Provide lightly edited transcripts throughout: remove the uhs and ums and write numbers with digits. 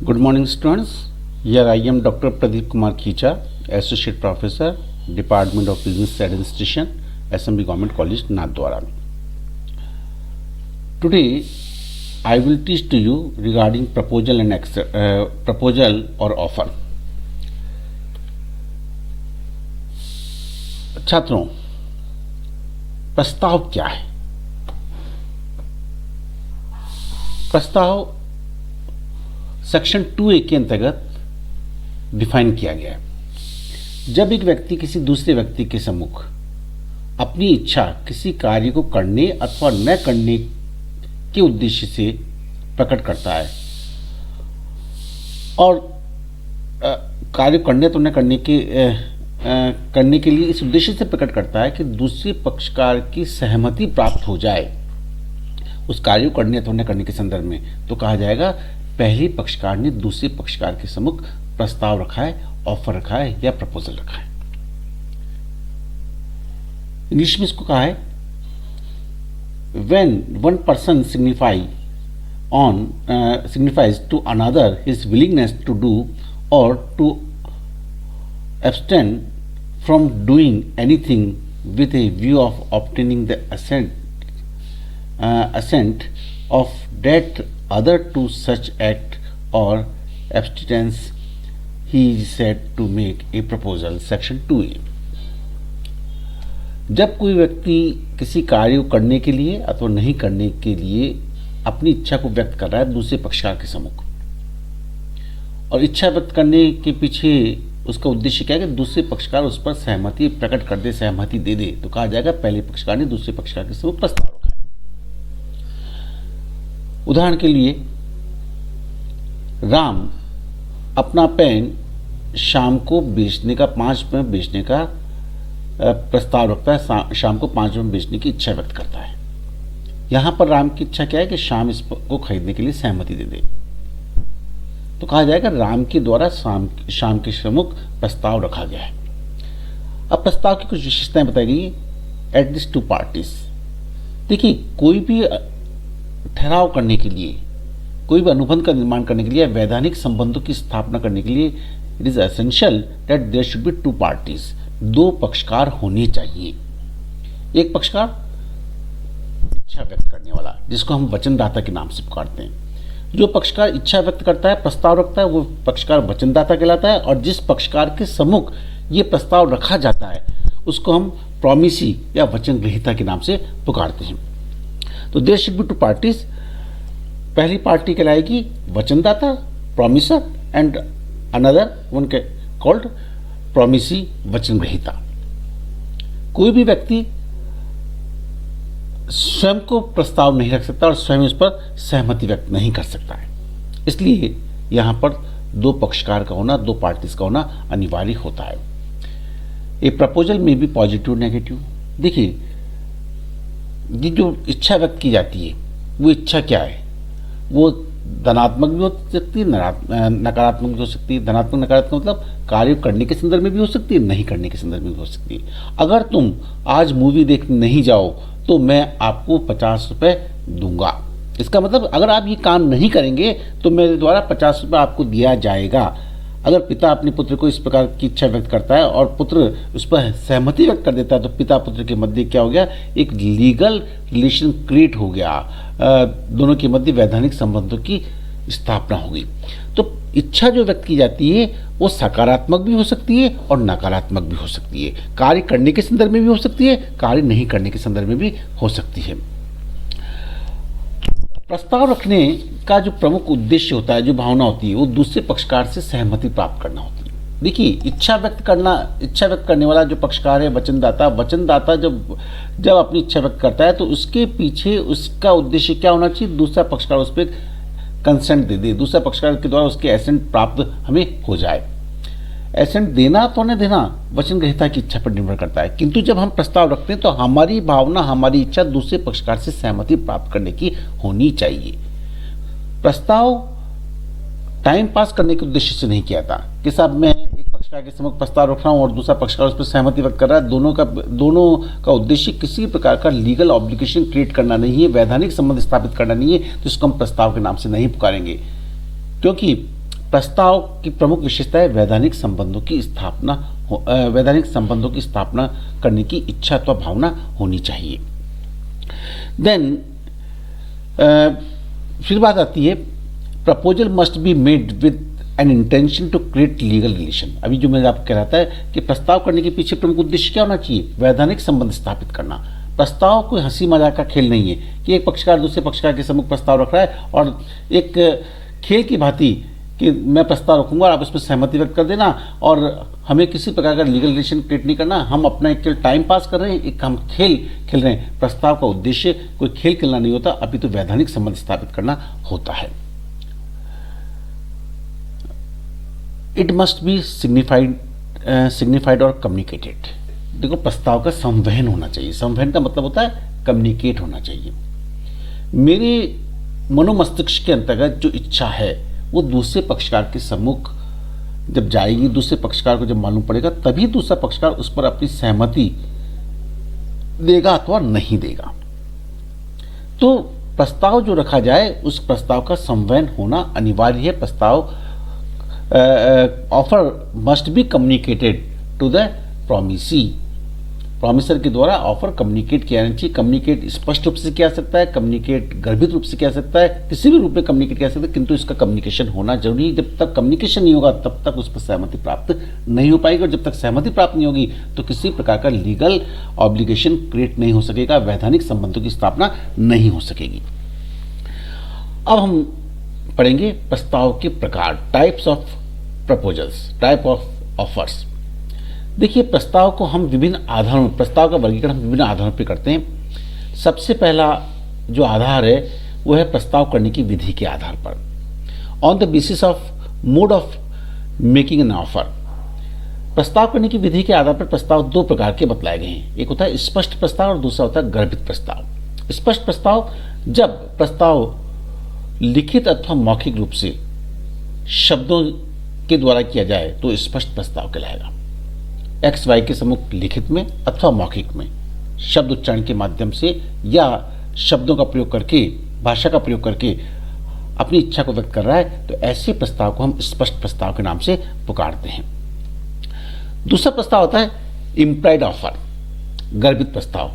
Good morning, students. Here I am Dr. Pradeep Kumar Khicha, Associate Professor, Department of Business Administration, SMB Government College, Nathdwara. Today, I will teach to you regarding proposal and proposal or offer. छात्रों, प्रस्ताव क्या है? प्रस्ताव section 2A के अंतर्गत define किया गया है। जब एक व्यक्ति किसी दूसरे व्यक्ति के सम्मुख अपनी इच्छा किसी कार्य को करने अथवा न करने के उद्देश्य से प्रकट करता है और कार्य करने तो न करने के लिए इस उद्देश्य से प्रकट करता है कि दूसरे पक्षकार की सहमति प्राप्त हो जाए उस कार्य को करने अथवा न करने के संदर्भ में, तो कहा जाएगा पहले पक्षकार ने दूसरे पक्षकार के सम्मुख प्रस्ताव रखा है, ऑफर रखा है या प्रपोजल रखा है। इंग्लिश में इसको कहा है when one person signifies to another his willingness to do or to abstain from doing anything with a view of obtaining the assent of that other to such act or abstinence, he is said to make a proposal. Section 2A. जब कोई व्यक्ति किसी कार्य को करने के लिए अथवा नहीं करने के लिए अपनी इच्छा को व्यक्त कर रहा है दूसरे पक्षकार के सम्मुख, और इच्छा व्यक्त करने के पीछे उसका उद्देश्य क्या है कि दूसरे पक्षकार उस पर सहमति प्रकट कर दे, सहमति दे दे, तो कहा जाएगा पहले पक्षकार ने दूसरे पक्षकार के सम्मुख प्रस्ताव रखा है। उदाहरण के लिए, राम अपना पेन शाम को बेचने का 5 में बेचने का प्रस्ताव रखता है, शाम को 5 में बेचने की इच्छा व्यक्त करता है। यहां पर राम की इच्छा क्या है कि शाम इसको खरीदने के लिए सहमति दे दे, तो कहा जाएगा राम के द्वारा शाम के सम्मुख प्रस्ताव रखा गया है। अब प्रस्ताव की कुछ विशेषताएं बताई गई एट दिस टू पार्टीज। देखिए, कोई भी ठहराव करने के लिए, कोई भी अनुबंध का निर्माण करने के लिए, वैधानिक संबंधों की स्थापना करने के लिए it is essential that there should be 2 parties, 2 पक्षकार होने चाहिए। एक पक्षकार इच्छा व्यक्त करने वाला, जिसको हम वचनदाता के नाम से पुकारते हैं। जो पक्षकार इच्छा व्यक्त करता है, प्रस्ताव रखता है, वो पक्षकार वचनदाता कहलाता है, और जिस पक्षकार के सम्मुख ये प्रस्ताव रखा जाता है उसको हम प्रॉमिसी या वचन ग्रहीता के नाम से पुकारते हैं। तो देयर शुड बी 2 पार्टीज। पहली पार्टी कहलाएगी वचनदाता, promisor, and another one called promisee, वचन ग्रहीता। कोई भी व्यक्ति स्वयं को प्रस्ताव नहीं रख सकता और स्वयं उस पर सहमति व्यक्त नहीं कर सकता है, इसलिए यहां पर 2 पक्षकार का होना, 2 पार्टीज का होना अनिवार्य होता है। ए प्रपोजल में भी पॉजिटिव नेगेटिव। देखिए, ये जो इच्छा व्यक्त की जाती है वो इच्छा क्या है? वो धनात्मक भी हो सकती है, नकारात्मक भी हो सकती है। धनात्मक नकारात्मक मतलब कार्य करने के संदर्भ में भी हो सकती है, नहीं करने के संदर्भ में भी हो सकती है। अगर तुम आज मूवी देखने नहीं जाओ तो मैं आपको 50 रुपये दूंगा। इसका मतलब अगर आप ये काम नहीं करेंगे तो मेरे द्वारा 50 रुपये आपको दिया जाएगा। अगर पिता अपने पुत्र को इस प्रकार की इच्छा व्यक्त करता है और पुत्र उस पर सहमति व्यक्त कर देता है, तो पिता पुत्र के मध्य क्या हो गया? एक लीगल रिलेशन क्रिएट हो गया, दोनों के मध्य वैधानिक संबंधों की स्थापना हो गई। तो इच्छा जो व्यक्त की जाती है वो सकारात्मक भी हो सकती है और नकारात्मक भी हो सकती है। कार्य करने के संदर्भ में भी हो सकती है, कार्य नहीं करने के संदर्भ में भी हो सकती है। प्रस्ताव रखने का जो प्रमुख उद्देश्य होता है, जो भावना होती है, वो दूसरे पक्षकार से सहमति प्राप्त करना होती है। देखिए, इच्छा व्यक्त करने वाला जो पक्षकार है वचनदाता जब अपनी इच्छा व्यक्त करता है तो उसके पीछे उसका उद्देश्य क्या होना चाहिए? दूसरा पक्षकार उस पर कंसेंट दे दे, दूसरा पक्षकार के द्वारा उसके एसेंट प्राप्त हमें हो जाए। एसेंट देना तो न देना वचन ग्रहीता की इच्छा पर निर्भर करता है, किंतु जब हम प्रस्ताव रखते हैं तो हमारी भावना, हमारी इच्छा दूसरे पक्षकार से सहमति प्राप्त करने की होनी चाहिए। प्रस्ताव टाइम पास करने के उद्देश्य से नहीं किया था कि साहब मैं एक पक्षकार के सम्मुख प्रस्ताव रख रहा हूँ और दूसरा पक्षकार उस पर सहमति व्यक्त कर रहा है। दोनों का उद्देश्य किसी प्रकार का लीगल ऑब्लिगेशन क्रिएट करना नहीं है, वैधानिक संबंध स्थापित करना नहीं है, तो इसको हम प्रस्ताव के नाम से नहीं पुकारेंगे। क्योंकि प्रस्ताव की प्रमुख विशेषता है वैधानिक संबंधों की स्थापना वैधानिक संबंधों की स्थापना करने की इच्छा अथवा भावना होनी चाहिए। देन फिर बात आती है proposal must be made with an intention to create legal relation. अभी जो मैं आपको कह रहा था कि प्रस्ताव करने के पीछे प्रमुख उद्देश्य क्या होना चाहिए, वैधानिक संबंध स्थापित करना। प्रस्ताव कोई हंसी मजाक का खेल नहीं है कि एक पक्षकार दूसरे पक्षकार के सम्मुख प्रस्ताव रख रहा है और एक खेल की भांति कि मैं प्रस्ताव रखूंगा और आप उसमें सहमति व्यक्त कर देना और हमें किसी प्रकार का लीगल रिलेशन क्रिएट नहीं करना, हम अपना एक टाइम पास कर रहे हैं, एक हम खेल खेल रहे हैं। प्रस्ताव का उद्देश्य कोई खेल खेलना नहीं होता, अभी तो वैधानिक संबंध स्थापित करना होता है। इट मस्ट बी सिग्निफाइड और कम्युनिकेटेड। देखो प्रस्ताव का संवहन होना चाहिए। संवहन का मतलब होता है कम्युनिकेट होना चाहिए। मेरे मनोमस्तिष्क के अंतर्गत जो इच्छा है वो दूसरे पक्षकार के सम्मुख जब जाएगी, दूसरे पक्षकार को जब मालूम पड़ेगा तभी दूसरा पक्षकार उस पर अपनी सहमति देगा अथवा नहीं देगा। तो प्रस्ताव जो रखा जाए उस प्रस्ताव का संवहन होना अनिवार्य है। प्रस्ताव offer must be communicated to the promisee. Promisor के द्वारा ऑफर कम्युनिकेट किया जाना चाहिए। कम्युनिकेट स्पष्ट रूप से किया जा सकता है, कम्युनिकेट गर्भित रूप से किया जा सकता है, किसी भी रूप में कम्युनिकेट किया जा सकता है, किंतु इसका कम्युनिकेशन होना जरूरी है। जब तक कम्युनिकेशन नहीं होगा तब तक उस पर सहमति प्राप्त नहीं हो पाएगी और जब तक सहमति प्राप्त नहीं होगी तो किसी प्रकार का लीगल ऑब्लिगेशन क्रिएट नहीं हो सकेगा, वैधानिक संबंधों की स्थापना नहीं हो सकेगी। अब हम पढ़ेंगे प्रस्ताव के प्रकार, types of proposals, type of offers. देखिए प्रस्ताव को हम विभिन्न आधारों, प्रस्ताव का वर्गीकरण हम विभिन्न आधारों पर करते हैं। सबसे पहला जो आधार है वो है प्रस्ताव करने की विधि के आधार पर, on the basis of mode of making an offer. प्रस्ताव करने की विधि के आधार पर प्रस्ताव दो प्रकार के बतलाए गए हैं। एक होता है स्पष्ट प्रस्ताव और दूसरा होता है गर्भित प्रस्ताव। स्पष्ट प्रस्ताव, जब प्रस्ताव लिखित अथवा मौखिक रूप से शब्दों के द्वारा किया जाए तो स्पष्ट प्रस्ताव कहलाएगा। एक्स वाई के सम्मुख लिखित में अथवा मौखिक में शब्द उच्चारण के माध्यम से या शब्दों का प्रयोग करके, भाषा का प्रयोग करके अपनी इच्छा को व्यक्त कर रहा है तो ऐसे प्रस्ताव को हम स्पष्ट प्रस्ताव के नाम से पुकारते हैं। दूसरा प्रस्ताव होता है इम्प्लाइड ऑफर, गर्भित प्रस्ताव।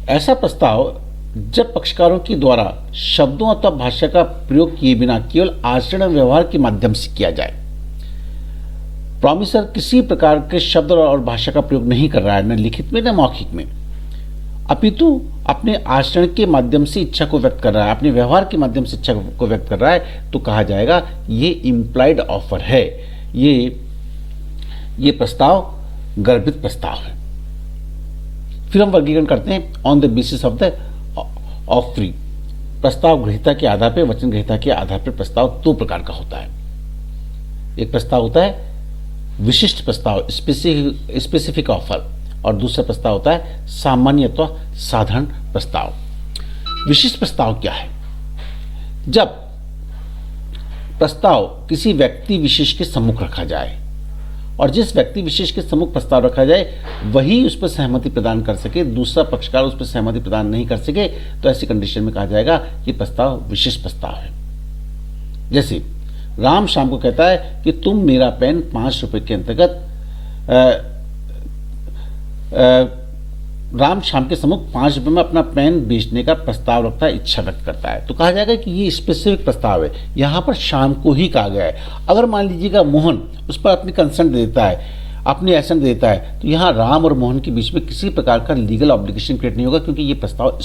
ऐसा प्रस्ताव जब पक्षकारों के द्वारा शब्दों अथवा भाषा का प्रयोग किए बिना केवल आचरण व्यवहार के माध्यम से किया जाए। प्रॉमिसर किसी प्रकार के शब्द और भाषा का प्रयोग नहीं कर रहा है, न लिखित में न मौखिक में, अपितु अपने आचरण के माध्यम से इच्छा को व्यक्त कर रहा है, अपने व्यवहार के माध्यम से इच्छा को व्यक्त कर रहा है, तो कहा जाएगा ये इम्प्लाइड ऑफर है, ये प्रस्ताव गर्भित प्रस्ताव है। फिर हम वर्गीकरण करते हैं on the basis of the offeree. प्रस्ताव ग्रहीता के आधार पर, वचन ग्रहीता के आधार पर प्रस्ताव दो प्रकार का होता है। एक प्रस्ताव होता है विशिष्ट प्रस्ताव, स्पेसिफिक ऑफर, और दूसरा प्रस्ताव होता है सामान्य अथवा साधारण प्रस्ताव। विशिष्ट प्रस्ताव क्या है? जब प्रस्ताव किसी व्यक्ति विशेष के सम्मुख रखा जाए और जिस व्यक्ति विशेष के सम्मुख प्रस्ताव रखा जाए वही उस पर सहमति प्रदान कर सके, दूसरा पक्षकार उस पर सहमति प्रदान नहीं कर सके, तो ऐसी कंडीशन में कहा जाएगा कि प्रस्ताव विशिष्ट प्रस्ताव है। जैसे राम शाम को कहता है कि तुम मेरा पेन 5 रुपए के अंतर्गत, राम शाम के सम्मुख 5 रुपए में अपना पेन बेचने का प्रस्ताव रखता है, इच्छा व्यक्त करता है, तो कहा जाएगा कि ये स्पेसिफिक प्रस्ताव है। यहाँ पर शाम को ही कहा गया है। अगर मान लीजिएगा मोहन उस पर अपनी कंसेंट दे देता है, अपनी एसेंट देता है, तो यहाँ राम और मोहन के बीच में किसी प्रकार का लीगल ऑब्लिगेशन क्रिएट नहीं होगा, क्योंकि ये प्रस्ताव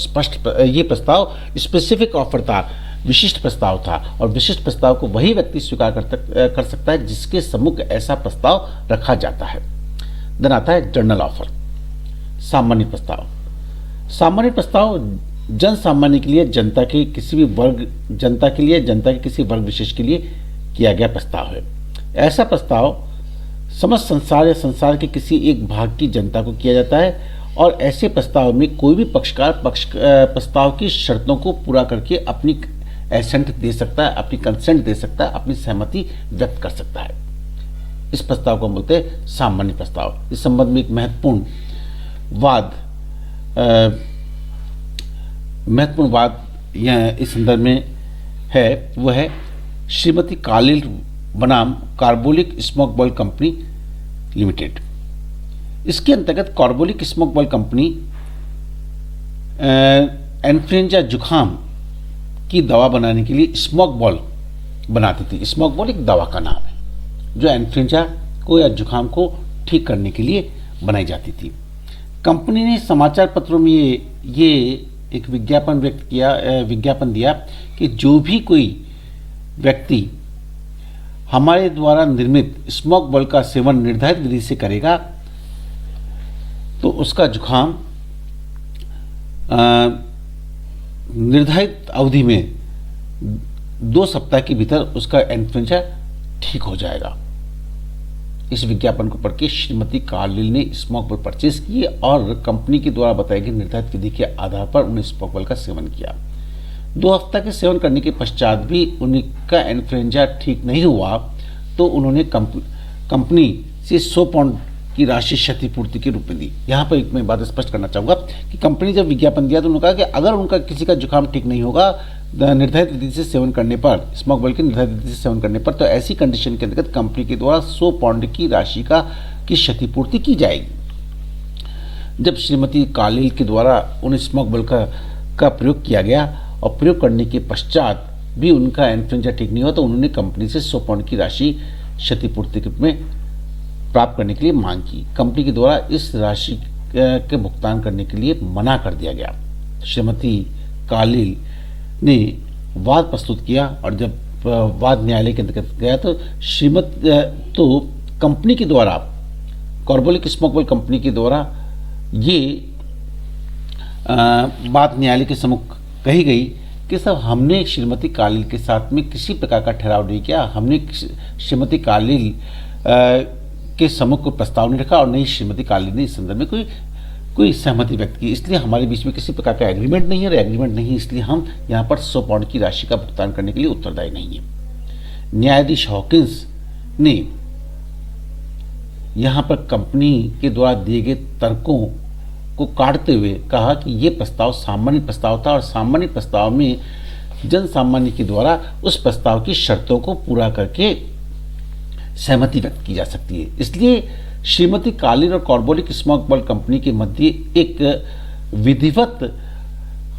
स्पेसिफिक ऑफर था, विशिष्ट प्रस्ताव था, और विशिष्ट प्रस्ताव को वही व्यक्ति स्वीकार कर सकता है जिसके सम्मुख ऐसा प्रस्ताव रखा जाता है। देन आता है जनरल ऑफर, सामान्य प्रस्ताव। सामान्य प्रस्ताव जन सामान्य के लिए, जनता के किसी भी वर्ग, जनता के लिए, जनता के किसी वर्ग विशेष के लिए किया गया प्रस्ताव है। ऐसा प्रस्ताव समस्त संसार या संसार के किसी एक भाग की जनता को किया जाता है और ऐसे प्रस्ताव में कोई भी पक्षकार प्रस्ताव की शर्तों को पूरा करके अपनी एसेंट दे सकता है, अपनी कंसेंट दे सकता है, अपनी सहमति व्यक्त कर सकता है। इस प्रस्ताव को हम बोलते हैं सामान्य प्रस्ताव। इस संबंध में एक महत्वपूर्ण वाद यह इस संदर्भ में है, वो है श्रीमती बनाम carbolic smoke ball company limited. इसके अंतर्गत carbolic smoke ball company influenza जुखाम की दवा बनाने के लिए स्मोक बॉल बनाती थी। स्मोक बॉल एक दवा का नाम है जो इन्फ्लुएंजा को या जुखाम को ठीक करने के लिए बनाई जाती थी। कंपनी ने समाचार पत्रों में ये एक विज्ञापन दिया कि जो भी कोई व्यक्ति हमारे द्वारा निर्मित स्मोक बॉल का सेवन निर्धारित विधि से करेगा तो उसका जुखाम निर्धारित अवधि में 2 सप्ताह के भीतर उसका इन्फ्लुएंजा ठीक हो जाएगा। इस विज्ञापन को पढ़ के श्रीमती कार्लिल ने स्मोक बॉल परचेज किए और कंपनी के द्वारा बताई गई निर्धारित विधि के आधार पर उन्हें स्मोक बॉल का सेवन किया। 2 हफ्ता के सेवन करने के पश्चात भी उनका इन्फ्लुएंजा ठीक नहीं हुआ तो उन्होंने कंपनी से 100 पाउंड की राशि क्षतिपूर्ति के रूप में दी। यहाँ पर एक मैं बात स्पष्ट करना चाहूँगा कि कंपनी जब विज्ञापन दिया तो उन्होंने कहा कि अगर उनका किसी का जुकाम ठीक नहीं होगा निर्धारित विधि से सेवन करने पर, स्मोक बॉल के निर्धारित विधि से सेवन करने पर, तो ऐसी कंडीशन के अंतर्गत कंपनी के द्वारा 100 पाउंड की राशि की क्षतिपूर्ति की जाएगी। जब श्रीमती कार्लिल के द्वारा उन स्मोक बॉल का प्रयोग किया गया और प्रयोग करने के पश्चात भी उनका इन्फ्लुएंजा ठीक नहीं हुआ तो उन्होंने कंपनी से 100 पाउंड की राशि क्षतिपूर्ति के रूप में प्राप्त करने के लिए मांग की। कंपनी के द्वारा इस राशि के भुगतान करने के लिए मना कर दिया गया। श्रीमती कार्लिल ने वाद प्रस्तुत किया और जब वाद न्यायालय के अंतर्गत गया तो कंपनी के द्वारा, कार्बोलिक स्मोक बॉल कंपनी के द्वारा ये बात न्यायालय के सम्मुख कही गई कि सब हमने श्रीमती कार्लिल के साथ में किसी प्रकार का ठहराव नहीं किया, हमने श्रीमती कार्लिल के सम्मुख कोई प्रस्ताव नहीं रखा और नहीं श्रीमती कार्लिल ने इस संदर्भ में कोई सहमति व्यक्त की, इसलिए हमारे बीच में किसी प्रकार का एग्रीमेंट नहीं है और एग्रीमेंट नहीं है इसलिए हम यहाँ पर 100 पाउंड की राशि का भुगतान करने के लिए उत्तरदायी नहीं है। न्यायाधीश हॉकिंस ने यहाँ पर कंपनी के द्वारा दिए गए तर्कों को काटते हुए कहा कि ये प्रस्ताव सामान्य प्रस्ताव था और सामान्य प्रस्ताव में जन सामान्य के द्वारा उस प्रस्ताव की शर्तों को पूरा करके सहमति व्यक्त की जा सकती है। इसलिए श्रीमती कार्लिल और कार्बोलिक स्मोक बॉल कंपनी के मध्य एक विधिवत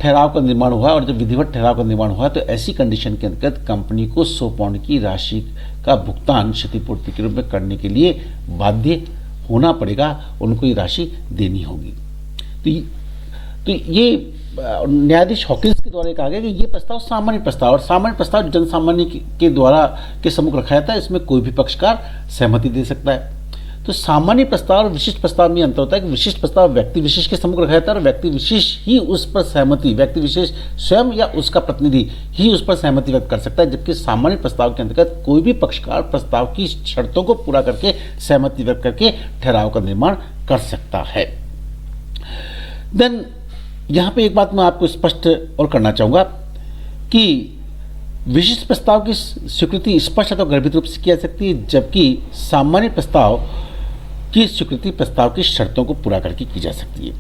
ठहराव का निर्माण हुआ और जब विधिवत ठहराव का निर्माण हुआ तो ऐसी कंडीशन के अंतर्गत कंपनी को 100 पाउंड की राशि का भुगतान क्षतिपूर्ति के रूप में करने के लिए बाध्य होना पड़ेगा, उनको ये राशि देनी होगी। तो ये न्यायाधीश हॉकिंस के द्वारा कहा गया कि ये प्रस्ताव सामान्य प्रस्ताव और सामान्य प्रस्ताव जन सामान्य के द्वारा के सम्मुख रखा जाता है, इसमें कोई भी पक्षकार सहमति दे सकता है। तो सामान्य प्रस्ताव और विशिष्ट प्रस्ताव में अंतर होता है कि विशिष्ट प्रस्ताव व्यक्ति विशेष के सम्मुख रखा जाता है और व्यक्ति विशेष ही उस पर सहमति, व्यक्ति विशेष स्वयं या उसका प्रतिनिधि ही उस पर सहमति व्यक्त कर सकता है, जबकि सामान्य प्रस्ताव के अंतर्गत कोई भी पक्षकार प्रस्ताव की शर्तों को पूरा करके सहमति व्यक्त करके ठहराव का निर्माण कर सकता है। देन यहाँ पे एक बात मैं आपको स्पष्ट और करना चाहूँगा कि विशिष्ट प्रस्ताव की स्वीकृति स्पष्ट अथवा गर्भित रूप से की जा सकती है, जबकि सामान्य प्रस्ताव की स्वीकृति प्रस्ताव की शर्तों को पूरा करके की जा सकती है।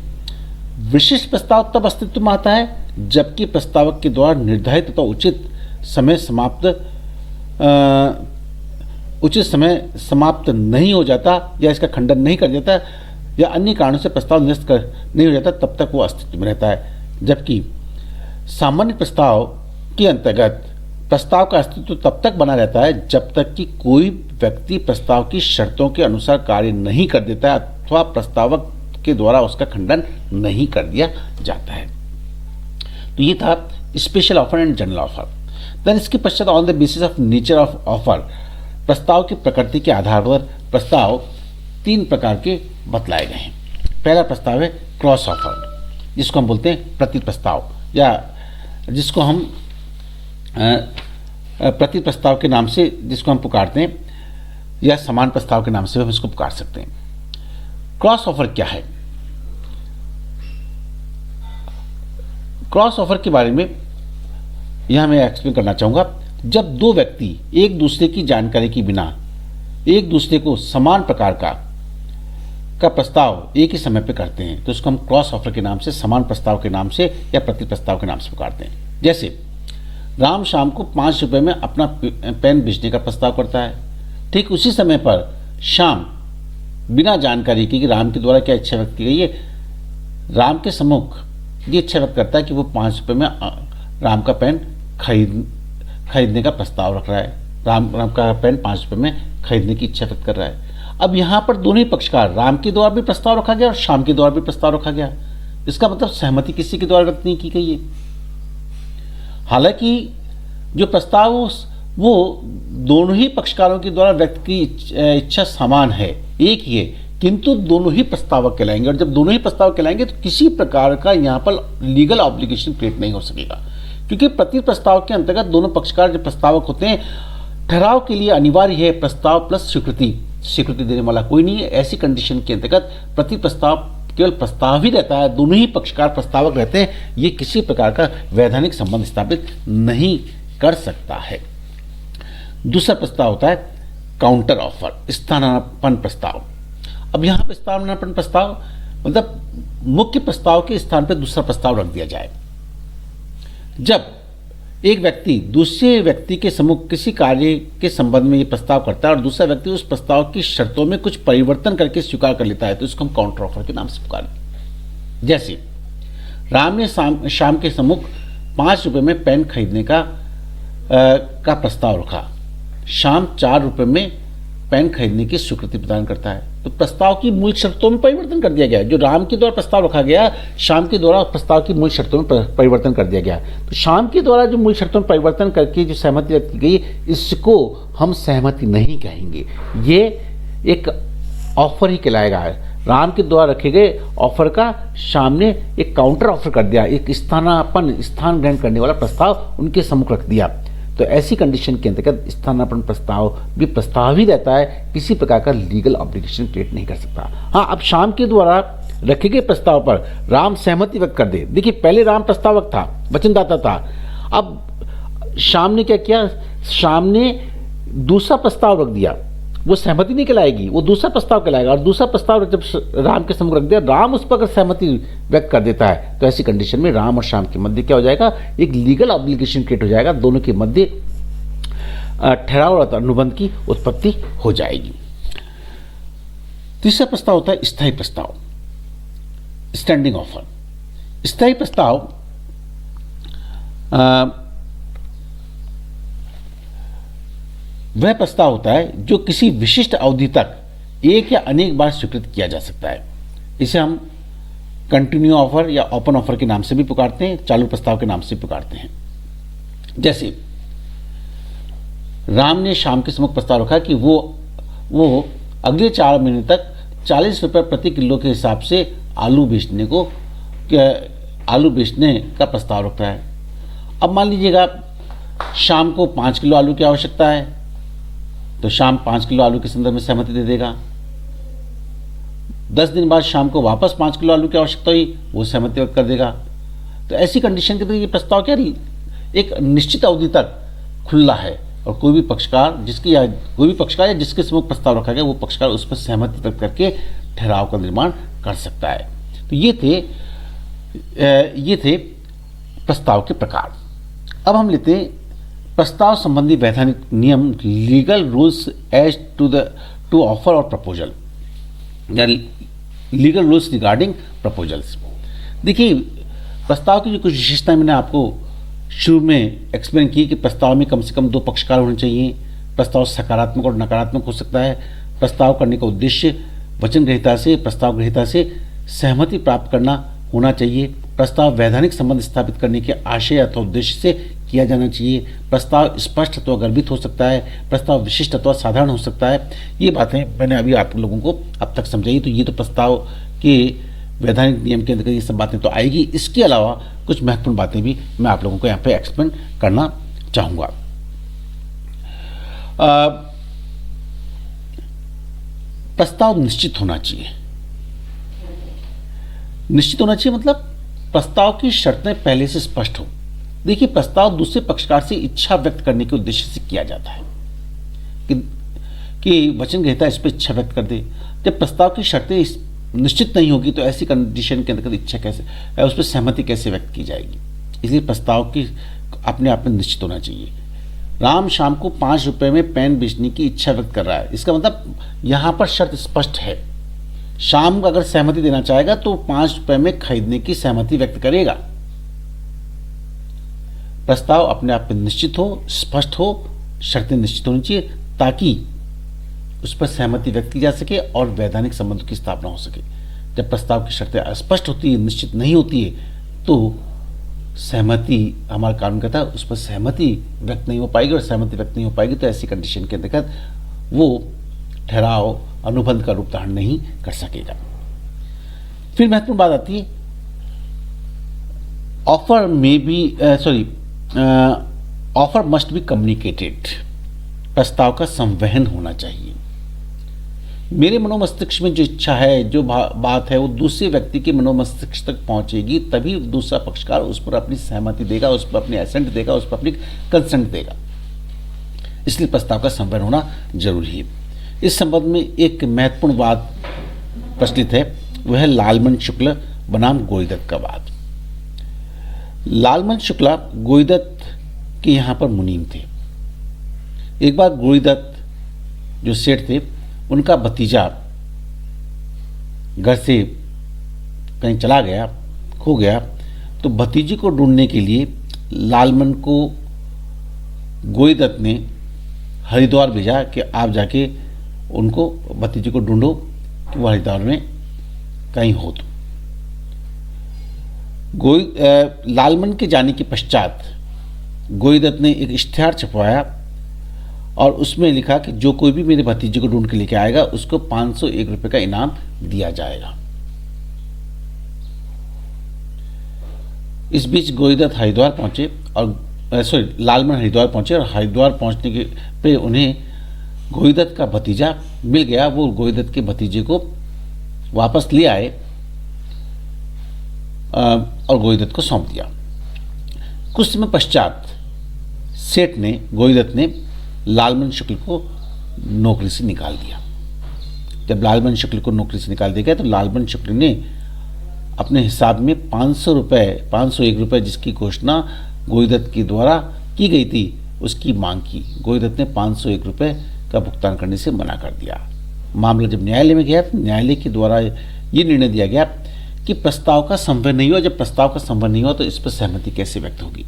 विशिष्ट प्रस्ताव तब अस्तित्व में आता है जबकि प्रस्तावक के द्वारा निर्धारित तथा उचित समय समाप्त नहीं हो जाता या इसका खंडन नहीं कर जाता या अन्य कारणों से प्रस्ताव निरस्त नहीं हो जाता, तब तक वो अस्तित्व में रहता है। जबकि सामान्य प्रस्ताव के अंतर्गत प्रस्ताव का अस्तित्व तब तक बना रहता है जब तक कि कोई व्यक्ति प्रस्ताव की शर्तों के अनुसार कार्य नहीं कर देता है अथवा प्रस्तावक के द्वारा उसका खंडन नहीं कर दिया जाता है। तो ये था special offer and general offer. Then इसके पश्चात on the basis of nature of offer, प्रस्ताव की प्रकृति के आधार पर प्रस्ताव 3 प्रकार के बतलाए गए हैं। पहला प्रस्ताव है क्रॉस ऑफर, जिसको हम बोलते हैं प्रति प्रस्ताव या जिसको हम प्रति प्रस्ताव के नाम से जिसको हम पुकारते हैं या समान प्रस्ताव के नाम से हम इसको पुकार सकते हैं। क्रॉस ऑफर क्या है? क्रॉस ऑफर के बारे में यहां मैं एक्सप्लेन करना चाहूंगा। जब 2 व्यक्ति एक दूसरे की जानकारी के बिना एक दूसरे को समान प्रकार का प्रस्ताव एक ही समय पे करते हैं तो उसको हम क्रॉस ऑफर के नाम से, समान प्रस्ताव के नाम से या प्रति प्रस्ताव के नाम से पुकारते हैं। जैसे राम शाम को 5 रुपये में अपना पेन बेचने का प्रस्ताव करता है ठीक उसी समय पर शाम बिना जानकारी के कि राम के द्वारा क्या इच्छा व्यक्त की गई है, राम के सम्मुख ये इच्छा व्यक्त करता है कि वो 5 रुपये में राम का पेन खरीदने का प्रस्ताव रख रहा है। राम का पेन 5 रुपये में खरीदने की इच्छा व्यक्त कर रहा है। अब यहाँ पर दोनों ही पक्षकार, राम के द्वारा भी प्रस्ताव रखा गया और शाम के द्वारा भी प्रस्ताव रखा गया। इसका मतलब सहमति किसी के द्वारा व्यक्त नहीं की गई है। हालांकि जो प्रस्ताव वो दोनों ही पक्षकारों के द्वारा व्यक्त की इच्छा समान है, एक ही है, किंतु दोनों ही प्रस्तावक कहलाएंगे। और जब दोनों ही प्रस्तावक कहलाएंगे तो किसी प्रकार का यहाँ पर लीगल ऑब्लिगेशन क्रिएट नहीं हो सकेगा, क्योंकि प्रति प्रस्ताव के अंतर्गत दोनों पक्षकार जो प्रस्तावक होते हैं, ठहराव के लिए अनिवार्य है प्रस्ताव प्लस स्वीकृति देने वाला कोई नहीं है। ऐसी कंडीशन के अंतर्गत प्रति प्रस्ताव केवल प्रस्ताव ही रहता है, दोनों ही पक्षकार प्रस्तावक रहते हैं, ये किसी प्रकार का वैधानिक संबंध स्थापित नहीं कर सकता है। दूसरा प्रस्ताव होता है काउंटर ऑफर, स्थानापन्न प्रस्ताव। अब यहाँ पर स्थानापन्न प्रस्ताव मतलब मुख्य प्रस्ताव के स्थान पर दूसरा प्रस्ताव रख दिया जाए। जब एक व्यक्ति दूसरे व्यक्ति के सम्मुख किसी कार्य के संबंध में ये प्रस्ताव करता है और दूसरा व्यक्ति उस प्रस्ताव की शर्तों में कुछ परिवर्तन करके स्वीकार कर लेता है, तो इसको हम काउंटर ऑफर के नाम से पुकारें। जैसे राम ने शाम के सम्मुख 5 रुपये में पेन खरीदने का प्रस्ताव रखा। शाम 4 रुपये में पेन खरीदने की स्वीकृति प्रदान करता है, तो प्रस्ताव की मूल शर्तों में परिवर्तन कर दिया गया। जो राम के द्वारा प्रस्ताव रखा गया, शाम के द्वारा प्रस्ताव की मूल शर्तों में परिवर्तन कर दिया गया। तो शाम के द्वारा जो मूल शर्तों में परिवर्तन करके जो सहमति व्यक्त की गई, इसको हम सहमति नहीं कहेंगे, ये एक ऑफर ही कहलाएगा। राम के द्वारा रखे गए ऑफर का शाम ने एक काउंटर ऑफर कर दिया, एक स्थान ग्रहण करने वाला प्रस्ताव उनके सम्मुख रख दिया। तो ऐसी कंडीशन के अंतर्गत स्थानापन्न प्रस्ताव भी प्रस्ताव ही रहता है, किसी प्रकार का लीगल ऑब्लिगेशन क्रिएट नहीं कर सकता। हाँ, अब शाम के द्वारा रखे गए प्रस्ताव पर राम सहमति व्यक्त कर दे। देखिए, पहले राम प्रस्तावक था, वचनदाता था, अब शाम ने क्या किया, शाम ने दूसरा प्रस्ताव रख दिया, वो सहमति नहीं कहलाएगी, वो दूसरा प्रस्ताव कहलाएगा। और दूसरा प्रस्ताव जब राम के सम्मुख रख दिया, राम उस पर अगर सहमति व्यक्त कर देता है, तो ऐसी कंडीशन में राम और शाम के मध्य क्या हो जाएगा, एक लीगल ऑब्लिगेशन क्रिएट हो जाएगा, दोनों के मध्य ठहराव और अनुबंध की उत्पत्ति हो जाएगी। तीसरा प्रस्ताव होता है स्थायी प्रस्ताव, स्टैंडिंग ऑफर। स्थायी प्रस्ताव वह प्रस्ताव होता है जो किसी विशिष्ट अवधि तक एक या अनेक बार स्वीकृत किया जा सकता है। इसे हम कंटिन्यू ऑफर या ओपन ऑफर के नाम से भी पुकारते हैं, चालू प्रस्ताव के नाम से पुकारते हैं। जैसे राम ने शाम के सम्मुख प्रस्ताव रखा कि वो अगले 4 महीने तक 40 रुपये प्रति किलो के हिसाब से आलू बेचने का प्रस्ताव रख रहा है। अब मान लीजिएगा शाम को 5 किलो आलू की आवश्यकता है, तो शाम 5 किलो आलू के संदर्भ में सहमति दे देगा। 10 दिन बाद शाम को वापस 5 किलो आलू की आवश्यकता हुई, वो सहमति व्यक्त कर देगा। तो ऐसी कंडीशन के तहत ये प्रस्ताव क्या एक निश्चित अवधि तक खुला है, और कोई भी पक्षकार या जिसके सम्मुख प्रस्ताव रखा गया, वो पक्षकार उस पर सहमति व्यक्त करके ठहराव का निर्माण कर सकता है। तो ये थे प्रस्ताव के प्रकार। अब हम लेते हैं प्रस्ताव संबंधी वैधानिक नियम, legal rules as to offer और प्रपोजल, या लीगल रूल्स रिगार्डिंग प्रपोजल्स। देखिए, प्रस्ताव की जो कुछ विशेषताएं मैंने आपको शुरू में एक्सप्लेन की कि प्रस्ताव में कम से कम 2 पक्षकार होने चाहिए, प्रस्ताव सकारात्मक और नकारात्मक हो सकता है, प्रस्ताव करने का उद्देश्य वचन ग्रहीता से, प्रस्ताव ग्रहीता से सहमति प्राप्त करना होना चाहिए, प्रस्ताव वैधानिक संबंध स्थापित करने के आशय अथवा उद्देश्य से किया जाना चाहिए, प्रस्ताव स्पष्ट अथवा गर्भित हो सकता है, प्रस्ताव विशिष्ट अथवा साधारण हो सकता है। ये बातें मैंने अभी आप लोगों को अब तक समझाई। तो ये तो प्रस्ताव के वैधानिक नियम के अंतर्गत ये सब बातें तो आएगी। इसके अलावा कुछ महत्वपूर्ण बातें भी मैं आप लोगों को यहाँ पे एक्सप्लेन करना चाहूँगा। प्रस्ताव निश्चित होना चाहिए। निश्चित होना चाहिए मतलब प्रस्ताव की शर्तें पहले से स्पष्ट हो। देखिए, प्रस्ताव दूसरे पक्षकार से इच्छा व्यक्त करने के उद्देश्य से किया जाता है कि वचन ग्रहीता इस पर इच्छा व्यक्त कर दे। जब प्रस्ताव की शर्तें निश्चित नहीं होगी तो ऐसी कंडीशन के अंतर्गत इच्छा कैसे, उस पर सहमति कैसे व्यक्त की जाएगी। इसलिए प्रस्ताव की अपने आप में निश्चित होना चाहिए। राम शाम को 5 रुपए में पेन बेचने की इच्छा व्यक्त कर रहा है। इसका मतलब यहाँ पर शर्त स्पष्ट है, शाम अगर सहमति देना चाहेगा तो 5 रुपए में खरीदने की सहमति व्यक्त करेगा। प्रस्ताव अपने आप में निश्चित हो, स्पष्ट हो, शर्तें निश्चित होनी चाहिए ताकि उस पर सहमति व्यक्त की जा सके और वैधानिक संबंधों की स्थापना हो सके। जब प्रस्ताव की शर्तें अस्पष्ट होती है, निश्चित नहीं होती है, तो सहमति, हमारा कानून कहता है, उस पर सहमति व्यक्त नहीं हो पाएगी, और सहमति व्यक्त नहीं हो पाएगी तो ऐसी कंडीशन के अंतर्गत वो ठहराव अनुबंध का रूप धारण नहीं कर सकेगा। फिर महत्वपूर्ण बात आती है, ऑफर में भी ऑफर मस्ट बी कम्युनिकेटेड। प्रस्ताव का संवहन होना चाहिए। मेरे मनोमस्तिष्क में जो इच्छा है, जो बात है, वो दूसरे व्यक्ति के मनोमस्तिष्क तक पहुंचेगी, तभी दूसरा पक्षकार उस पर अपनी सहमति देगा, उस पर अपनी एसेंट देगा, उस पर अपनी कंसेंट देगा। इसलिए प्रस्ताव का संवहन होना जरूरी है। इस संबंध में एक महत्वपूर्ण बात प्रचलित है, वह है लालमन शुक्ल बनाम गोईदत्त का वाद। लालमन शुक्ला गोईदत्त के यहाँ पर मुनीम थे। एक बार गोईदत्त जो सेठ थे, उनका भतीजा घर से कहीं चला गया, खो गया, तो भतीजे को ढूंढने के लिए लालमन को गोईदत्त ने हरिद्वार भेजा कि आप जाके उनको, भतीजे को ढूंढो कि वह हरिद्वार में कहीं हो। तो लालमन के जाने के पश्चात गोईदत्त ने एक इश्तिहार छपवाया और उसमें लिखा कि जो कोई भी मेरे भतीजे को ढूंढ के लेके आएगा उसको 501 रुपये का इनाम दिया जाएगा। इस बीच गोईदत्त हरिद्वार पहुंचे और लालमन हरिद्वार पहुंचे, और हरिद्वार पहुंचने के पे उन्हें गोईदत्त का भतीजा मिल गया। वो गोईदत्त के भतीजे को वापस ले आए और गोईदत्त को सौंप दिया। कुछ समय पश्चात सेठ ने, गोईदत्त ने लालमन शुक्ल को नौकरी से निकाल दिया। जब लालमन शुक्ल को नौकरी से निकाल दिया गया तो लालमन शुक्ल ने अपने हिसाब में 501 रुपये जिसकी घोषणा गोईदत्त के द्वारा की गई थी, उसकी मांग की। गोईदत्त ने 501 रुपये का भुगतान करने से मना कर दिया। मामला जब न्यायालय में गया तो न्यायालय के द्वारा ये निर्णय दिया गया कि प्रस्ताव का संवहन नहीं हुआ। जब प्रस्ताव का संवहन नहीं हुआ तो इस पर सहमति कैसे व्यक्त होगी।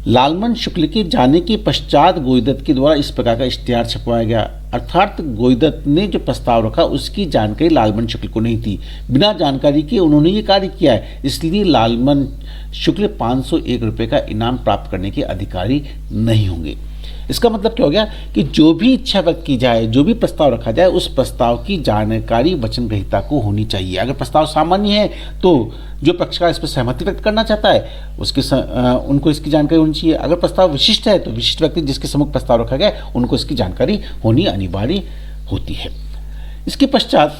लालमन शुक्ल के जाने के पश्चात गोईदत्त के द्वारा इस प्रकार का इश्तिहार छपवाया गया, अर्थात गोईदत्त ने जो प्रस्ताव रखा उसकी जानकारी लालमन शुक्ल को नहीं थी। बिना जानकारी के उन्होंने ये कार्य किया है, इसलिए लालमन शुक्ल 501 रुपये का इनाम प्राप्त करने के अधिकारी नहीं होंगे। इसका मतलब क्या हो गया कि जो भी इच्छा व्यक्त की जाए, जो भी प्रस्ताव रखा जाए, उस प्रस्ताव की जानकारी वचन ग्रहीता को होनी चाहिए। अगर प्रस्ताव सामान्य है तो जो पक्षकार इस पर सहमति व्यक्त करना चाहता है उनको इसकी जानकारी होनी चाहिए। अगर प्रस्ताव विशिष्ट है तो विशिष्ट व्यक्ति जिसके सम्मुख प्रस्ताव रखा गया उनको इसकी जानकारी होनी अनिवार्य होती है। इसके पश्चात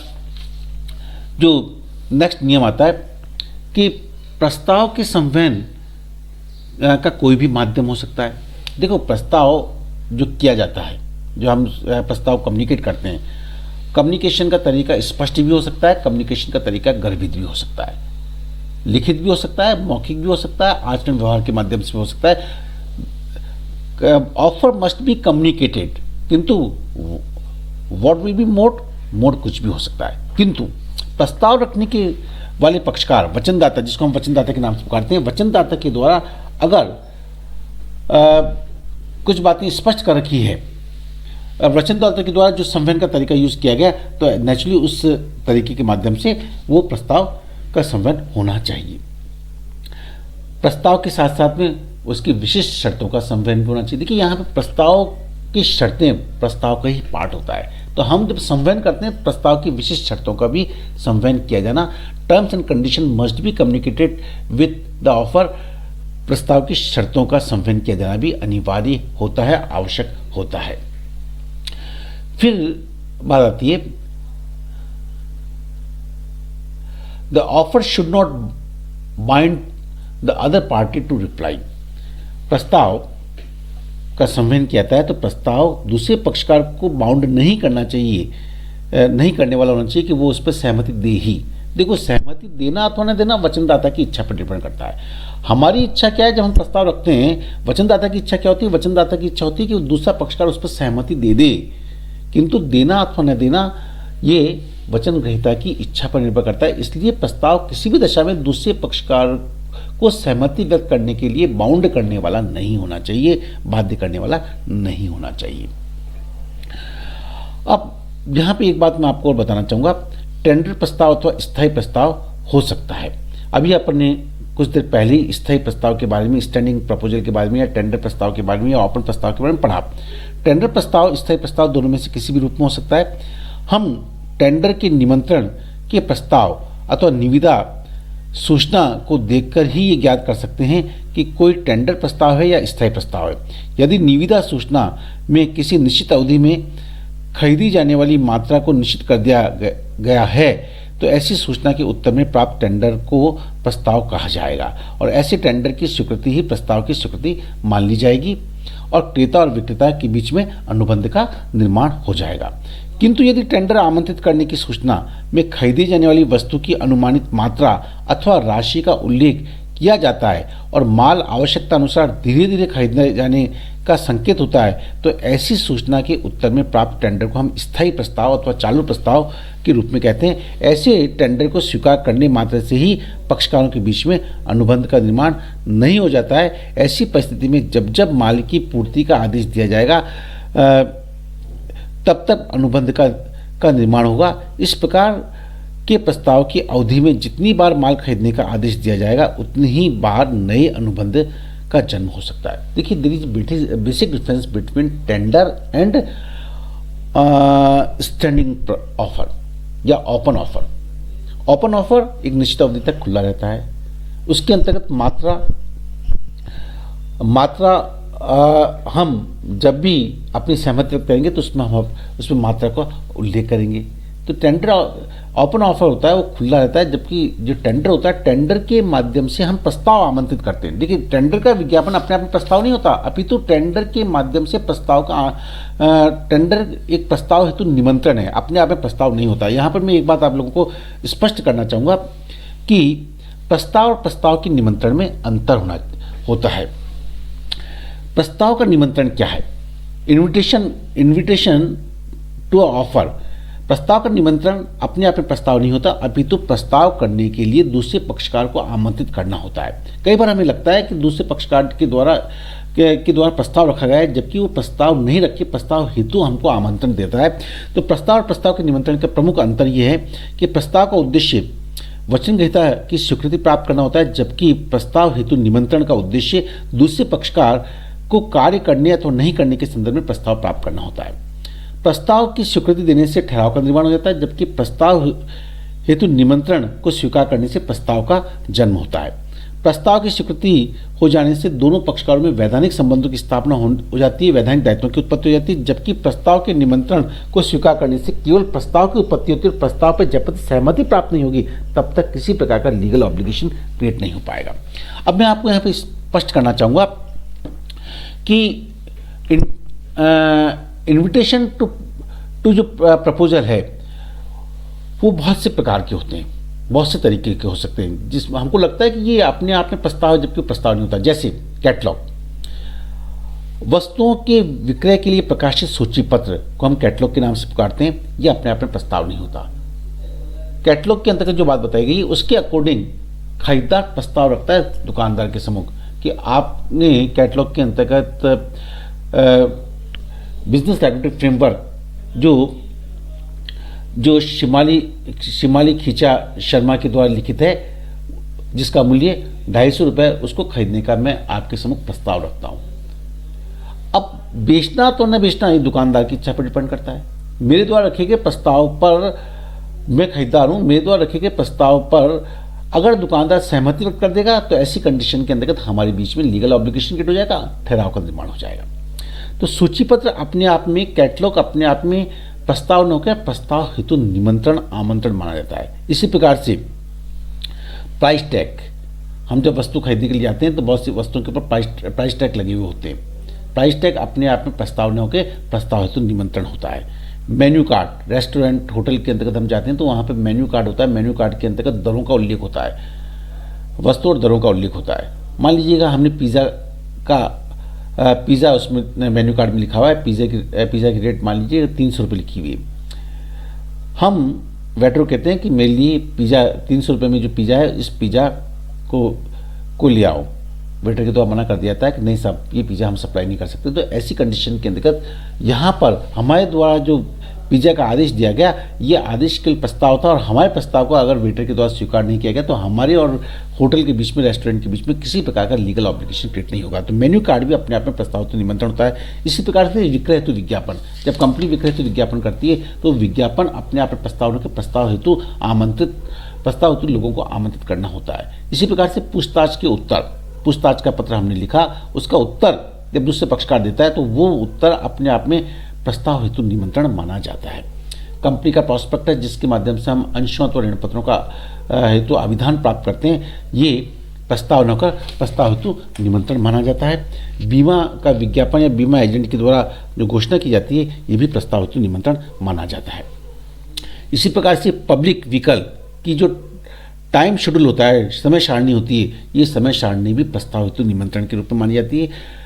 जो नेक्स्ट नियम आता है कि प्रस्ताव के संवहन का कोई भी माध्यम हो सकता है। देखो, प्रस्ताव जो किया जाता है, जो हम प्रस्ताव कम्युनिकेट करते हैं, कम्युनिकेशन का तरीका स्पष्ट भी हो सकता है, कम्युनिकेशन का तरीका गर्भित भी हो सकता है, लिखित भी हो सकता है, मौखिक भी हो सकता है, आचरण व्यवहार के माध्यम से भी हो सकता है। ऑफर मस्ट बी कम्युनिकेटेड, किंतु व्हाट विल बी मोड कुछ भी हो सकता है। किंतु प्रस्ताव रखने के वाले पक्षकार, वचनदाता, जिसको हम वचनदाता के नाम से पुकारते हैं, वचनदाता के द्वारा अगर कुछ बातें स्पष्ट कर रखी है, वचनदाता के द्वारा जो संवहन का तरीका यूज किया गया, तो नेचुरली उस तरीके के माध्यम से वो प्रस्ताव का संवहन होना चाहिए। प्रस्ताव के साथ साथ में उसकी विशिष्ट शर्तों का संवहन भी होना चाहिए। देखिए, यहाँ पे प्रस्ताव की शर्तें प्रस्ताव का ही पार्ट होता है, तो हम जब संवहन करते हैं प्रस्ताव की विशिष्ट शर्तों का भी संवहन किया जाना। Terms and condition must be communicated with the offer. प्रस्ताव की शर्तों का संवहन किया जाना भी अनिवार्य होता है, आवश्यक होता है। फिर बात आती है, the offer should not bind the other party to reply. प्रस्ताव का संवहन किया जाता है तो प्रस्ताव दूसरे पक्षकार को बाउंड नहीं करना चाहिए, नहीं करने वाला होना चाहिए कि वो उस पर सहमति दे ही। देखो, सहमति देना अथवा न देना वचनदाता की इच्छा पर डिपेंड करता है। हमारी इच्छा क्या है, जब हम प्रस्ताव रखते हैं, वचनदाता की इच्छा क्या होती है? वचनदाता की इच्छा होती है कि दूसरा पक्षकार उस पर सहमति दे दे, किंतु देना अथवा न देना ये वचन ग्रहीता की इच्छा पर निर्भर करता है। इसलिए प्रस्ताव किसी भी दशा में दूसरे पक्षकार को सहमति व्यक्त करने के लिए बाउंड करने वाला नहीं होना चाहिए, बाध्य करने वाला नहीं होना चाहिए। अब यहाँ पे एक बात मैं आपको और बताना चाहूँगा, टेंडर प्रस्ताव अथवा स्थायी प्रस्ताव हो सकता है। अभी अपने कुछ देर पहले ही स्थायी प्रस्ताव के बारे में, स्टैंडिंग प्रपोजल के बारे में, या टेंडर प्रस्ताव के बारे में, या ओपन प्रस्ताव के बारे में पढ़ा। टेंडर प्रस्ताव, स्थायी प्रस्ताव दोनों में से किसी भी रूप में हो सकता है। हम टेंडर के निमंत्रण के प्रस्ताव अथवा निविदा सूचना को देखकर ही ये ज्ञात कर सकते हैं कि कोई टेंडर प्रस्ताव है या स्थायी प्रस्ताव है। यदि निविदा सूचना में किसी निश्चित अवधि में खरीदी जाने वाली मात्रा को निश्चित कर दिया गया है तो ऐसी सूचना के उत्तर में प्राप्त टेंडर को प्रस्ताव कहा जाएगा, और ऐसे टेंडर की स्वीकृति ही प्रस्ताव की स्वीकृति मान ली जाएगी और क्रेता और विक्रेता के बीच में अनुबंध का निर्माण हो जाएगा। किंतु यदि टेंडर आमंत्रित करने की सूचना में खरीदी जाने वाली वस्तु की अनुमानित मात्रा अथवा राशि का उल्लेख किया जाता है और माल आवश्यकता अनुसार धीरे धीरे खरीदे जाने का संकेत होता है तो ऐसी सूचना के उत्तर में प्राप्त टेंडर को हम स्थायी प्रस्ताव अथवा चालू प्रस्ताव के रूप में कहते हैं। ऐसे टेंडर को स्वीकार करने मात्र से ही पक्षकारों के बीच में अनुबंध का निर्माण नहीं हो जाता है। ऐसी परिस्थिति में जब जब माल की पूर्ति का आदेश दिया जाएगा तब तक अनुबंध का निर्माण होगा। इस प्रकार के प्रस्ताव की अवधि में जितनी बार माल खरीदने का आदेश दिया जाएगा उतनी ही बार नए अनुबंध का जन्म हो सकता है। देखिए, there is basic difference between tender and standing offer या ओपन ऑफर। ओपन ऑफर एक निश्चित अवधि तक खुला रहता है, उसके अंतर्गत मात्रा हम जब भी अपनी सहमति व्यक्त करेंगे तो उसमें हम उसमें मात्रा का उल्लेख करेंगे। तो टेंडर ओपन ऑफर होता है वो खुला रहता है, जबकि जो टेंडर होता है टेंडर के माध्यम से हम प्रस्ताव आमंत्रित करते हैं। देखिए, टेंडर का विज्ञापन अपने आप में प्रस्ताव नहीं होता, अपितु टेंडर के माध्यम से प्रस्ताव का टेंडर एक प्रस्ताव हेतु निमंत्रण है, अपने आप में प्रस्ताव नहीं होता। यहाँ पर मैं एक बात आप लोगों को स्पष्ट करना चाहूँगा कि प्रस्ताव और प्रस्ताव के निमंत्रण में अंतर होता है। प्रस्ताव का निमंत्रण क्या है? Invitation to offer. प्रस्ताव का निमंत्रण अपने आप में प्रस्ताव नहीं होता, अपितु प्रस्ताव करने के लिए दूसरे पक्षकार को आमंत्रित करना होता है। कई बार हमें लगता है कि दूसरे पक्षकार के द्वारा प्रस्ताव रखा गया है, जबकि वो प्रस्ताव नहीं रखे, प्रस्ताव हेतु हमको आमंत्रण देता है। तो प्रस्ताव और प्रस्ताव के निमंत्रण का प्रमुख अंतर यह है कि प्रस्ताव का उद्देश्य वचन ग्रहीता की स्वीकृति प्राप्त करना होता है, जबकि प्रस्ताव हेतु निमंत्रण का उद्देश्य दूसरे पक्षकार को कार्य करने अथवा नहीं करने के संदर्भ में प्रस्ताव प्राप्त करना होता है। प्रस्ताव की स्वीकृति देने से ठहराव का निर्माण हो जाता है, जबकि प्रस्ताव हेतु निमंत्रण को स्वीकार करने से प्रस्ताव का जन्म होता है। प्रस्ताव की स्वीकृति हो जाने से दोनों पक्षकारों में वैधानिक संबंधों की स्थापना हो जाती है, वैधानिक दायित्वों की उत्पत्ति हो जाती है, जबकि प्रस्ताव के निमंत्रण को स्वीकार करने से केवल प्रस्ताव की उत्पत्ति होती है और प्रस्ताव पर जब तक सहमति प्राप्त नहीं होगी तब तक किसी प्रकार का लीगल ऑब्लिगेशन क्रिएट नहीं हो पाएगा। अब मैं आपको यहाँ पर स्पष्ट करना चाहूँगा कि इन्विटेशन टू जो प्रपोजल है वो बहुत से प्रकार के होते हैं, बहुत से तरीके के हो सकते हैं, जिसमें हमको लगता है कि ये अपने आप में प्रस्ताव है, जबकि प्रस्ताव नहीं होता। जैसे कैटलॉग, वस्तुओं के विक्रय के लिए प्रकाशित सूची पत्र को हम कैटलॉग के नाम से पुकारते हैं, ये अपने आप में प्रस्ताव नहीं होता। कैटलॉग के अंतर्गत जो बात बताई गई उसके अकॉर्डिंग खरीदार प्रस्ताव रखता है दुकानदार के सम्मुख कि आपने कैटलॉग के अंतर्गत बिजनेस रेगुलेटरी फ्रेमवर्क जो शिमाली खींचा शर्मा के द्वारा लिखित है, जिसका मूल्य 250 रुपये, उसको खरीदने का मैं आपके सम्मुख प्रस्ताव रखता हूँ। अब बेचना तो न बेचना ये दुकानदार की इच्छा पर डिपेंड करता है। मेरे द्वारा रखे गए प्रस्ताव पर, मैं खरीदार हूँ, मेरे द्वारा रखे गए प्रस्ताव पर अगर दुकानदार सहमति व्यक्त कर देगा तो ऐसी कंडीशन के अंतर्गत हमारे बीच में लीगल ऑब्लिगेशन क्रिएट हो जाएगा, ठहराव का निर्माण हो जाएगा। तो सूचीपत्र अपने आप में, कैटलॉग अपने आप में प्रस्ताव न होकर प्रस्ताव हेतु निमंत्रण आमंत्रण माना जाता है। इसी प्रकार से प्राइस टैग, हम जब वस्तु खरीदने के लिए जाते हैं तो बहुत सी वस्तुओं के ऊपर प्राइस टैग लगे हुए होते हैं। प्राइस टैग अपने आप में प्रस्ताव न होकर प्रस्ताव हेतु निमंत्रण होता है। मेन्यू कार्ड, रेस्टोरेंट होटल के अंतर्गत हम जाते हैं तो वहाँ पे मेन्यू कार्ड होता है, मेन्यू कार्ड के अंतर्गत दरों का उल्लेख होता है, वस्तु और दरों का उल्लेख होता है। मान लीजिएगा हमने पिज़्ज़ा उसमें मेन्यू कार्ड में लिखा हुआ है, पिज़्ज़ा की रेट मान लीजिए 300 रुपये लिखी हुई है। हम वेटर को कहते हैं कि मेरे लिए पिज़्ज़ा 300 रुपये में जो पिज़्ज़ा है इस पिज़्ज़ा को ले आओ। वेटर के द्वारा मना कर दिया जाता है कि नहीं साहब, ये पिज़्ज़ा हम सप्लाई नहीं कर सकते। तो ऐसी कंडीशन के अंतर्गत यहाँ पर हमारे द्वारा जो पिज़्ज़ा का आदेश दिया गया, ये आदेश के लिए प्रस्ताव था, और हमारे प्रस्ताव को अगर वेटर के द्वारा स्वीकार नहीं किया गया तो हमारे और होटल के बीच में, रेस्टोरेंट के बीच में किसी प्रकार का लीगल ऑब्लिगेशन क्रिएट नहीं होगा। तो मेन्यू कार्ड भी अपने आप में प्रस्ताव हेतु निमंत्रण होता है। इसी प्रकार से विक्रय हेतु विज्ञापन, जब कंपनी विक्रय हेतु विज्ञापन करती है तो विज्ञापन अपने आप में प्रस्ताव हेतु लोगों को आमंत्रित करना होता है। इसी प्रकार से पूछताछ का पत्र हमने लिखा, उसका उत्तर जब दूसरे पक्षकार देता है तो वो उत्तर अपने आप में प्रस्ताव हेतु निमंत्रण माना जाता है। कंपनी का प्रॉस्पेक्टस, जिसके माध्यम से हम अंशों अथवा ऋण पत्रों का हेतु अभिधान प्राप्त करते हैं, ये प्रस्ताव न होकर प्रस्ताव हेतु निमंत्रण माना जाता है। बीमा का विज्ञापन या बीमा एजेंट के द्वारा जो घोषणा की जाती है, ये भी प्रस्ताव हेतु निमंत्रण माना जाता है। इसी प्रकार से पब्लिक व्हीकल की जो टाइम शेड्यूल होता है, समय सारणी होती है, ये समय सारणी भी प्रस्ताव हेतु निमंत्रण के रूप में मानी जाती है।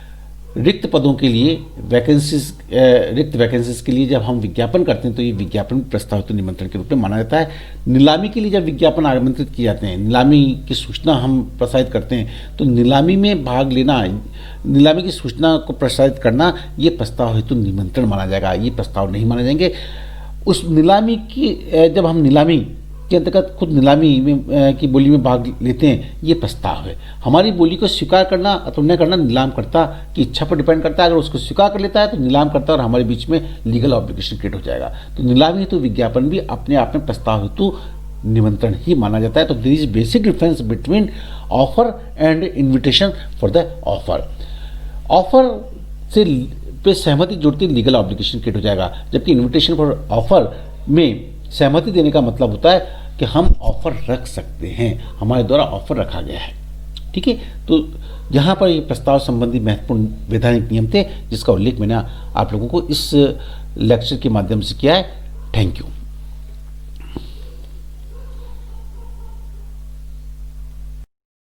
रिक्त पदों के लिए रिक्त वैकेंसीज के लिए जब हम विज्ञापन करते हैं तो ये विज्ञापन प्रस्ताव हेतु निमंत्रण के रूप में माना जाता है। नीलामी के लिए जब विज्ञापन आमंत्रित किए जाते हैं, नीलामी की सूचना हम प्रसारित करते हैं, तो नीलामी में भाग लेना, नीलामी की सूचना को प्रसारित करना, ये प्रस्ताव हेतु निमंत्रण माना जाएगा। ये प्रस्ताव नहीं माने जाएंगे। उस नीलामी की जब हम नीलामी के अंतर्गत खुद नीलामी में की बोली में भाग लेते हैं, ये प्रस्ताव है। हमारी बोली को स्वीकार करना अथवा न करना नीलामकर्ता की इच्छा पर डिपेंड करता है। अगर उसको स्वीकार कर लेता है तो नीलामकर्ता और हमारे बीच में लीगल ऑब्लिगेशन क्रिएट हो जाएगा। तो नीलामी हेतु विज्ञापन भी अपने आप में प्रस्ताव हेतु निमंत्रण ही माना जाता है। तो there is basic difference between offer and invitation for the offer. Offer से पे सहमति जुड़ती लीगल ऑब्लिगेशन क्रिएट हो जाएगा, जबकि इन्विटेशन फॉर ऑफर में सहमति देने का मतलब होता है कि हम ऑफर रख सकते हैं, हमारे द्वारा ऑफर रखा गया है। ठीक है, तो यहाँ पर ये प्रस्ताव संबंधी महत्वपूर्ण वैधानिक नियम थे, जिसका उल्लेख मैंने आप लोगों को इस लेक्चर के माध्यम से किया है। Thank you.